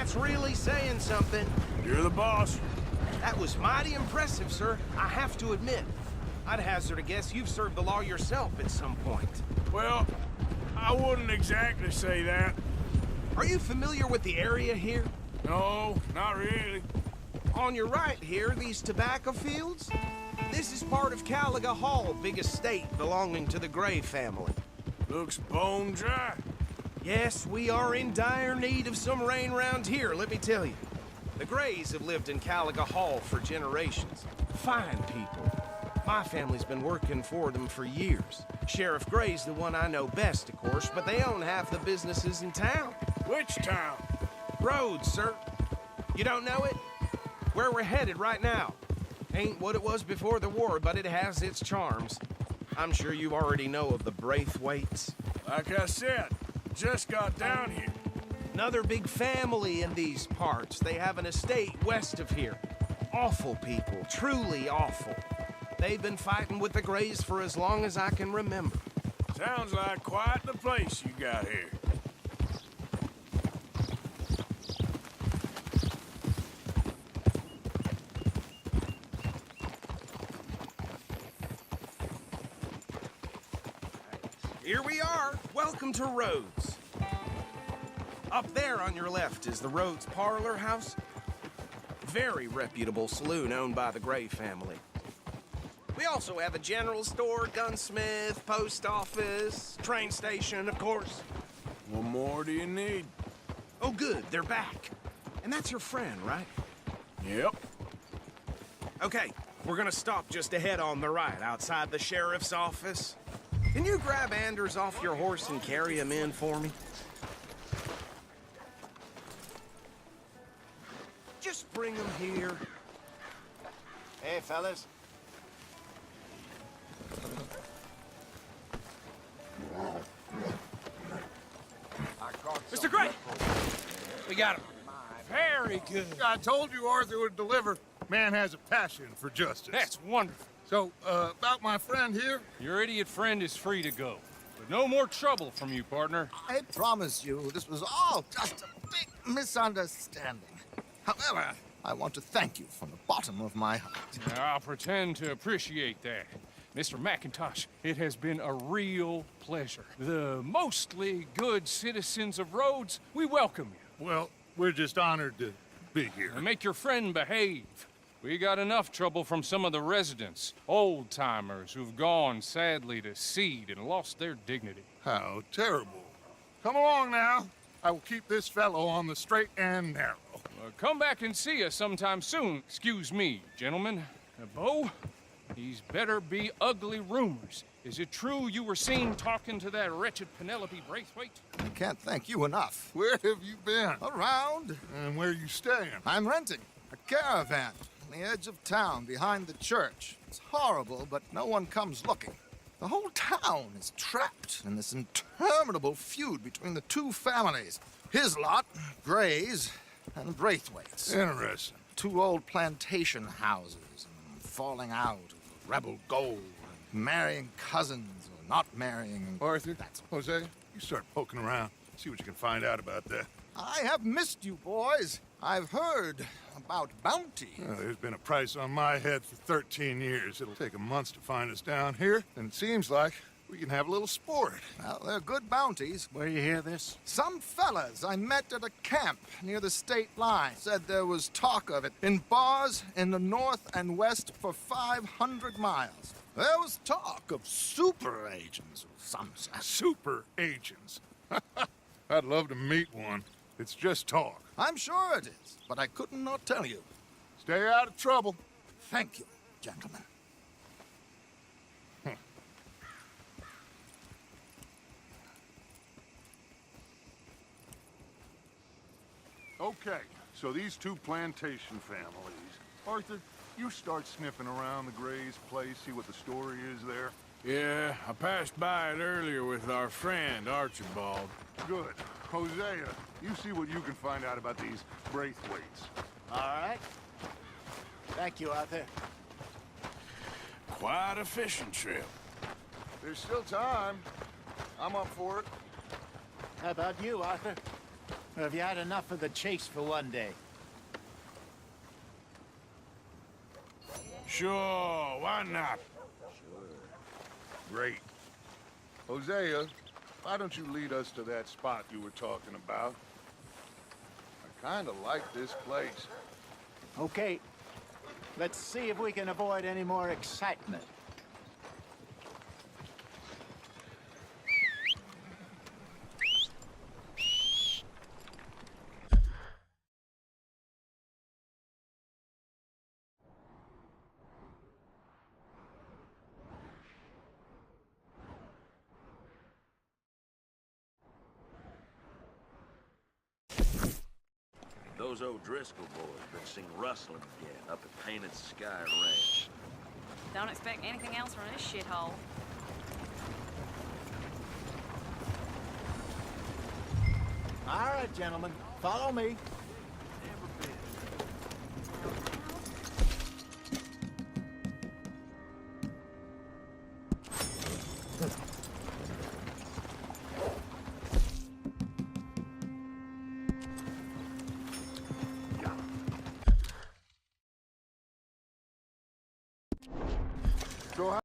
That's really saying something. You're the boss. That was mighty impressive, sir. I have to admit. I'd hazard a guess you've served the law yourself at some point. Well, I wouldn't exactly say that. Are you familiar with the area here? No, not really. On your right here, these tobacco fields? This is part of Caliga Hall, big estate belonging to the Gray family. Looks bone dry. Yes, we are in dire need of some rain round here, let me tell you. The Grays have lived in Caliga Hall for generations. Fine people. My family's been working for them for years. Sheriff Gray's the one I know best, of course, but they own half the businesses in town. Which town? Rhodes, sir. You don't know it? Where we're headed right now. Ain't what it was before the war, but it has its charms. I'm sure you already know of the Braithwaites. Like I said, just got down here. Another big family in these parts. They have an estate west of here. Awful people, truly awful. They've been fighting with the Grays for as long as I can remember. Sounds like quite the place you got here. Here we are. Welcome to Rhodes. Up there on your left is the Rhodes Parlor House. Very reputable saloon owned by the Gray family. We also have a general store, gunsmith, post office, train station, of course. What more do you need? Oh, good, they're back. And that's your friend, right? Yep. Okay, we're gonna stop just ahead on the right, outside the sheriff's office. Can you grab Anders off your horse and carry him in for me? Just bring him here. Hey, fellas. Mr. Gray! We got him. Very good. I told you Arthur would deliver. Man has a passion for justice. That's wonderful. So, about my friend here? Your idiot friend is free to go. But no more trouble from you, partner. I promise you, this was all just a big misunderstanding. However, I want to thank you from the bottom of my heart. I'll pretend to appreciate that. Mr. McIntosh, it has been a real pleasure. The mostly good citizens of Rhodes, we welcome you. Well, we're just honored to be here. And make your friend behave. We got enough trouble from some of the residents, old-timers who've gone, sadly, to seed and lost their dignity. How terrible. Come along now. I will keep this fellow on the straight and narrow. Come back and see us sometime soon. Excuse me, gentlemen. Bo, these better be ugly rumors. Is it true you were seen talking to that wretched Penelope Braithwaite? I can't thank you enough. Where have you been? Around. And where you staying? I'm renting a caravan on the edge of town behind the church. It's horrible, but no one comes looking. The whole town is trapped in this interminable feud between the two families. His lot, Gray's, and Braithwaite's. Interesting. Two old plantation houses, and falling out of rebel gold, and marrying cousins or not marrying. Arthur, That's Jose, you start poking around. See what you can find out about that. I have missed you, boys. I've heard about bounty. There's been a price on my head for 13 years. It'll take a month to find us down here, and it seems like we can have a little sport. Well, they're good bounties. Where you hear this? Some fellas I met at a camp near the state line said there was talk of it in bars in the north and west for 500 miles. There was talk of super agents of some sort. Super agents. I'd love to meet one. It's just talk. I'm sure it is, but I couldn't not tell you. Stay out of trouble. Thank you, gentlemen. Okay, so these two plantation families. Arthur, you start sniffing around the Gray's place, see what the story is there. Yeah, I passed by it earlier with our friend, Archibald. Good. Hosea, you see what you can find out about these Braithwaites. All right. Thank you, Arthur. Quite a fishing trip. There's still time. I'm up for it. How about you, Arthur? Or have you had enough of the chase for one day? Sure, why not? Great. Hosea, why don't you lead us to that spot you were talking about? I kind of like this place. Okay. Let's see if we can avoid any more excitement. Those O'Driscoll boys been seen rustling again up at Painted Sky Ranch. Don't expect anything else from this shithole. All right, gentlemen. Follow me.